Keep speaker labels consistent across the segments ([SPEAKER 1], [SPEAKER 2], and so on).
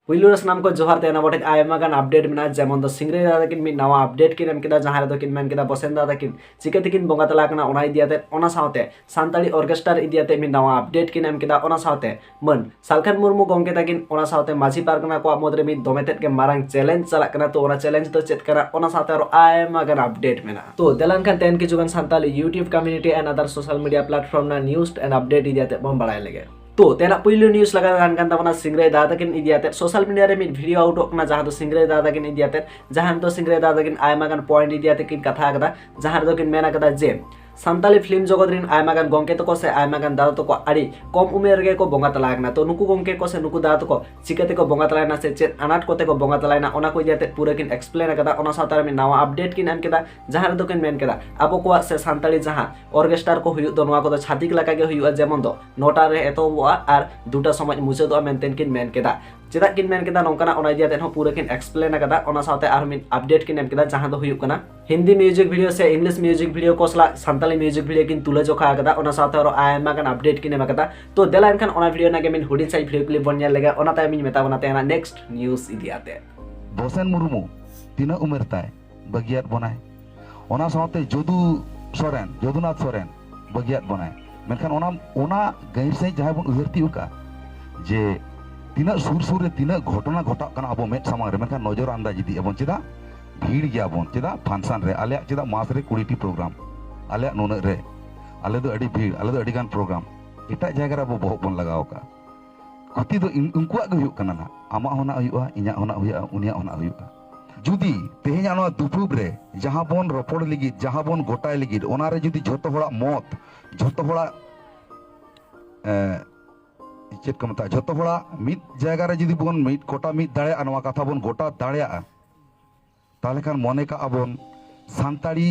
[SPEAKER 1] पुइलु सामान को जोहार तेना बटे आयमा गान अपडेट मेना जेमन दो सिंगरे दादा किन मिद नवा अपडेट किन एम केदा जहां दो किन मेन केदा बसेन दादा किन चिकेते किन बोंगा तला कना ओना इदियाते ओना सावते सानताली ऑर्केस्ट्रा इदियाते मिद नवा अपडेट किन एम केदा ओना सावते मन सालखान मुर्मू गोंके ताकिन ओना सावते माझी पारगना को मोदरे मिद दोमेतेत के मारंग चैलेंज चला कना तो ओना चैलेंज तो चेत करा ओना सावते आरो आयमा गान अपडेट मेना तो देलान खान तेन की जुगान सानताली YouTube community and other social media platform ना न्यूज एंड अपडेट इदियाते बम बड़ाय लगे तो तेना पुइलु न्यूज लगा kan tabana singrai dada kin idiate social media re mid video out okna jaha do singrai dada kin idiate jahan to singrai dada kin aima gan point idiate kin katha kada jahan do kin mena kada je Santali film जगत रिन आयमा गान गोंके तो को से आयमा गान दादा तो को आड़ी कम उमेर गे को बोंगा तलागना तो नुकु गोंके को से नुकु दादा तो को चिकेते को बोंगा तलायना से चेत अनाट कोते को बोंगा तलायना ओना को इदियाते पूरा किन एक्सप्लेन कदा ओना सातार में नवा अपडेट किन एम केदा जहां दो किन मेन केदा आबो को से सानताली जहां ऑर्केस्ट्रा को हुयु दो नवा को तो छातिक लगा गे हुयु जेमन दो नोटा रे एतो आर दुटा समाज मुचे दो मेंटेन किन मेन केदा चेदा किन मेन केदा नोंकाना ओना इदियाते हो पूरा किन एक्सप्लेन कदा ओना साथे आर मिन अपडेट किन एम केदा जहां दो हुयु कना हिंदी म्यूजिक वीडियो से इंग्लिश म्यूजिक वीडियो को सला सानताली म्यूजिक वीडियो किन तुला जोखा कदा ओना साथे और आयमा गान अपडेट किन एम कदा तो देला एनखान ओना वीडियो ना गे मिन हुडिन साइ वीडियो क्लिप बन लेगा ओना ताय मिन मेता बना तेना नेक्स्ट न्यूज़ इदियाते
[SPEAKER 2] बोसेन मुर्मू तीना उमेर ताय बगियात बनाय ओना साथे जदुनाथ सोरेन बगियात बनाय मेनखान ओना गैर से जहां बन उयरती उका जे तीना सुर रे तीना घटना घटा कना अब मेट सामांग रे मेनखान नजर अंदाज इदी एबन चेदा भीड़ गया बन चेदा फंक्शन रे आले चेदा मास रे 20 प्रोग्राम आले नुन रे आले दो अड़ी भीड़ आले दो अड़ी गान प्रोग्राम एटा जगह रे अब बहुत बन लगाव का कति दो उनकुआ गे हुयुक कना ना आमा होना हुयुआ इन्या होना हुयुआ उनिया होना हुयुआ जुदी तेहेना नो दुपुब रे जहां बन रोपड़ लिगी जहां बन गोटाय लिगी ओना रे जुदी झोतो होड़ा मौत झोतो होड़ा चेत को मता झोतो होड़ा मिद जगह रे जुदी बन मिद कोटा मिद दाड़े अनवा कथा बन गोटा दाड़े ताले खान मने का अबन सानताड़ी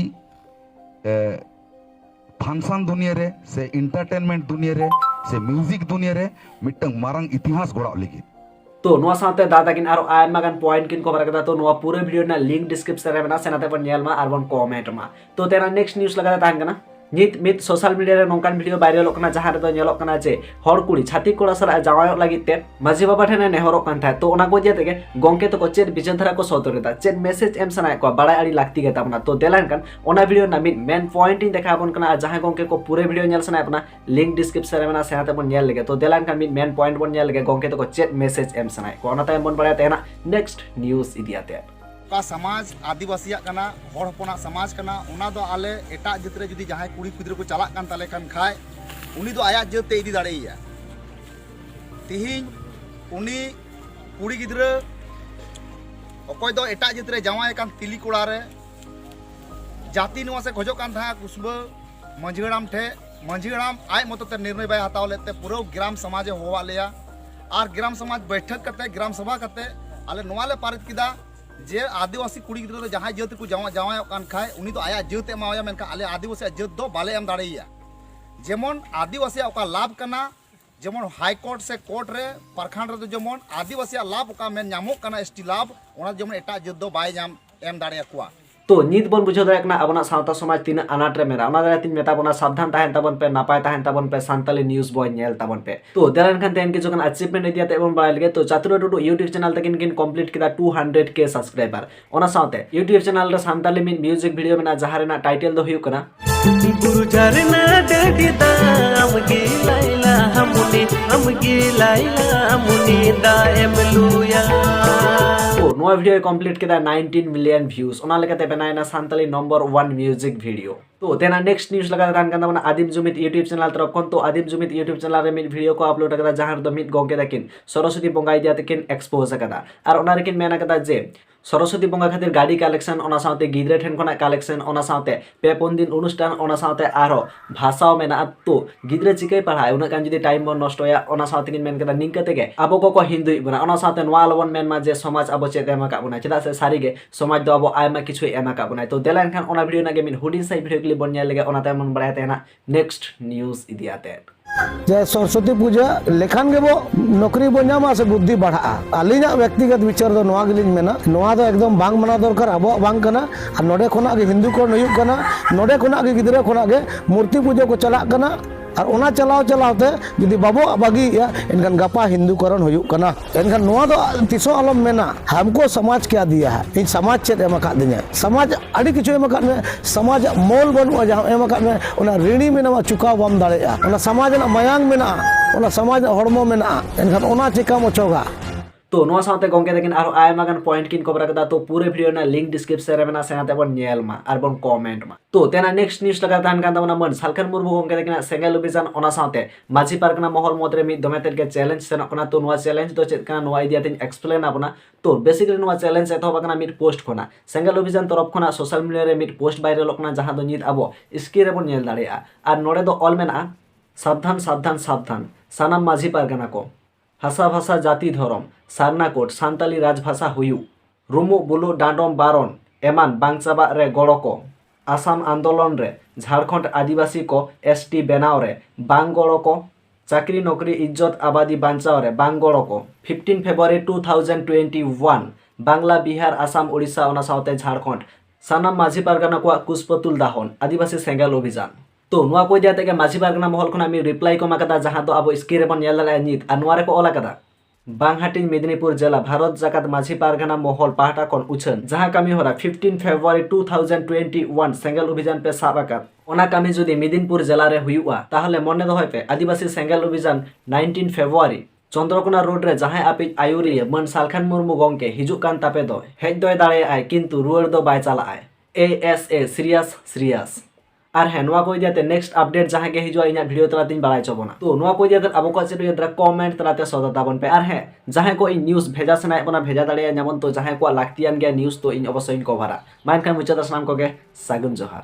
[SPEAKER 2] फंक्शन दुनिया रे से इंटरटेनमेंट दुनिया रे से म्यूजिक दुनिया रे मिटंग मारंग इतिहास गोड़ा लगी
[SPEAKER 1] तो नोआ साथे दादा किन आरो आयमा गान पॉइंट किन कवर कदा तो नोआ पूरे वीडियो ना लिंक डिस्क्रिप्शन रे मेना सेनाते बन नेल मा आर बन कमेंट मा तो तेना नेक्स्ट न्यूज़ लगा ताहन कना नित मित सोशल मीडिया रे नोंकान वीडियो वायरल कना जहां रे नेलो कना जे हर कुड़ी छाती कोड़ा सरा जावाय लागित ते माझी बाबा ठेने नेहरो कान था तो ओना को जेते के गोंके तो को चेत बिचंधरा को सौतर दा चेत मैसेज एम सना को बड़ा आड़ी लागती गे ताबना तो देलान कान ओना वीडियो ना मित मेन पॉइंट इन देखा बन कना जहां गोंके को पूरे वीडियो नेल सना अपना लिंक डिस्क्रिप्शन रे मेना सेनाते बन नेल लेगे तो देलान कान मित मेन पॉइंट बन नेल लेगे गोंके तो को चेत मैसेज एम सना को ओना ताय बन बड़ा तेना नेक्स्ट न्यूज़ इदियाते
[SPEAKER 3] का समाज आदिवासी कना हर हपना समाज कना उना दो आले एटा जितरे जुदी जहां कुड़ी खुदरे को चला कान ताले कान खाय उनी दो आया जते इदी दाड़ेया तिहिन उनी कुड़ी गिद्रे अकोय दो एटा जितरे जावाय कान तिली कोड़ा रे जाति नवा से खोजो कान था कुसबो मंझीराम ठे मंझीराम आय मतते निर्णय बाय हताव लेते पूरा ग्राम समाज होवा लेया और ग्राम समाज बैठक करते ग्राम सभा करते आले नवाले पारित किदा जे आदिवासी कुड़ी गिद्रे जहां जत को जावाय कान खाय उनी तो आया जत एमाया मेनका आले आदिवासी जत दो बाले एम दाड़ेया जेमन आदिवासी ओका लाभ कना जेमन हाई कोर्ट से कोर्ट रे परखंड रे जेमन आदिवासी लाभ ओका मेन नामो कना एसटी लाभ ओना जेमन एटा जत दो बाय नाम एम दाड़ेया कुआ
[SPEAKER 1] तो नित बन बुझो दाड़ा कना अबना सावता समाज तीन अनाट रे मेरा ओना दाड़ा तीन मेता बना सावधान ताहन ताबन पे नापाय ताहन ताबन पे सानताली न्यूज़ बॉय नेल ताबन पे तो देलान खान तेन के जोकन अचीवमेंट इदियाते एवं बाय लगे तो चातुर डुडु यूट्यूब चैनल तकिन किन कंप्लीट किदा 200k सब्सक्राइबर ओना सावते यूट्यूब चैनल रे सानताली मिन म्यूजिक वीडियो मेना जहां रेना टाइटल दो हुयु कना
[SPEAKER 4] गुरु झरना डेडिदा हमगी लाइला मुनी दा एमलुया
[SPEAKER 1] तो नोआ वीडियो कंप्लीट किदा 19 मिलियन व्यूज ओना लेकाते बनायना सानताली नंबर 1 म्यूजिक वीडियो तो तेना नेक्स्ट न्यूज़ लगा दान कंदा आदिम जुमित यूट्यूब चैनल तरफ कोन तो आदिम जुमित यूट्यूब चैनल रे मिट वीडियो को अपलोड कदा जहां दो मिट गोंके दाकिन सरस्वती बंगाई दिया तकिन एक्सपोज कदा और ओना रेकिन मेना कदा जे सरस्वती बंगा खातिर गाड़ी कलेक्शन ओना साथे गिद्रे ठेन कोना कलेक्शन ओना साथे पे पुन दिन अनुष्ठान ओना साथे आरो भाषाओ मेना तो गिद्रे चिकै पढ़ाय उना कान जदी टाइम बन नष्टया ओना साथे किन मेन कदा निंका तेगे आबो को हिंदू बना ओना साथे नवा लवन मेन मा जे समाज आबो चेत एमा का बना चेदा से सारी गे समाज दो आबो आयमा किछु एमा का बना तो देलान खान ओना वीडियो ना गे मिन हुडिन साइ वीडियो क्लिप बन लेगे ओना ताय मन बड़ाय तेना नेक्स्ट न्यूज़ इदियाते
[SPEAKER 5] जे सरस्वती पूजा लेखान के बो नौकरी बो नामा से बुद्धि बढ़ा अलिना व्यक्तिगत विचार दो नवा गिलिन मेना नवा दो एकदम बांग मना दरकार अब बांग कना और नोडे खोना के हिंदू को नयुक कना नोडे खोना के गिदरे खोना के मूर्ति पूजा को चला कना और ओना चलाव चलावते जुदी बाबो बागी इनखान गपा हिंदूकरण हुयुग कना इनखान नोआ दो तिसो आलम मेना हमको समाज क्या दिया है इन समाज चेत एम अकाद दिया समाज अड़ी किछु एम अकाद में समाज मोल बनुआ जहां एम अकाद में ओना ऋणी मेना चुकाव बाम दाड़ेया ओना समाज ना मायांग मेना ओना समाज हड़मो मेना इनखान ओना चिकाम ओचोगा
[SPEAKER 1] तो नोआ साथे गंके तकिन आरो आयमा गान पॉइंट किन कवर कदा तो पूरे वीडियो ना लिंक डिस्क्रिप्शन रे मेना सेनाते बन नेल मा आर बन कमेंट मा तो तेना नेक्स्ट न्यूज़ लगा तान कान तमना मन सालखान मुर्मू गंके तकिन सेंगेल अभियान ओना साथे माझी पार्कना महल मदरे मि दमे तेल के चैलेंज सेना कना तो नोआ चैलेंज तो चेत कना नोआ इदिया तिन एक्सप्लेन आपना तो बेसिकली नोआ चैलेंज एतो बकना मिट पोस्ट खना सेंगेल अभियान तरफ खना सोशल मीडिया रे मिट पोस्ट वायरल कना जहां दो नित आबो स्क्रीन रे बन नेल दाड़ेया आर नोडे दो ऑल मेना सावधान सावधान सावधान सानाम माझी पारगना को हासा भाषा जाति धरम सारना कोट सानताली राजभाषा हुयु रुमु बुलु डांडम बारन एमान बांगचाबा रे गड़ो को आसाम आंदोलन रे झारखंड आदिवासी को एसटी बनाव रे बांग गड़ो को चाकरी नौकरी इज्जत आबादी बांचाव रे बांग गड़ो को 15 फेब्रुआरी 2021 बांग्ला बिहार आसाम उड़ीसा ओना साउते झारखंड सानाम माझी पारगाना को कुसपतुल दाहन आदिवासी सेंगेल अभियान तो नुआ को दिया तेगे माझी पारगाना महल खना मी रिप्लाई को माकदा जहां तो अब स्क्रीन रे बन नेल दाले नित आ नुआ रे को ओला कदा बांगहाटी मेदिनीपुर जिला भारत जाकात माझी पारगाना महल पाहटा कोन उछन जहां कामी होरा 15 फेब्रुआरी 2021 सेंगेल अभियान पे साबाकात ओना कामी जुदी मेदिनीपुर जिला रे हुयुआ ताहले मने दो पे आदिवासी सेंगेल अभियान 19 फेब्रुआरी चंद्रकोना रोड रे जहां आपि आयुरिया मन सालखान मुर्मू गंके हिजु कान तापे दो हेज दोय दाड़े आय किंतु रुवार दो बाय चला आय एएसए सीरियस सीरियस और है नोआ को दियाते नेक्स्ट अपडेट जहां के हिजुआ इना वीडियो तलातिन बाड़ाय चबोना तो नोआ को दियाते अब को चेतो यद्रा कमेंट तलाते सदा ताबन पे और है जहां को इन न्यूज़ भेजा सनाय बना भेजा दाड़े जेमन तो जहां को लाक्तियान गया न्यूज़ तो इन अवश्य इन कवरा मानखान मुचादा सनाम को के सागुन जोहार।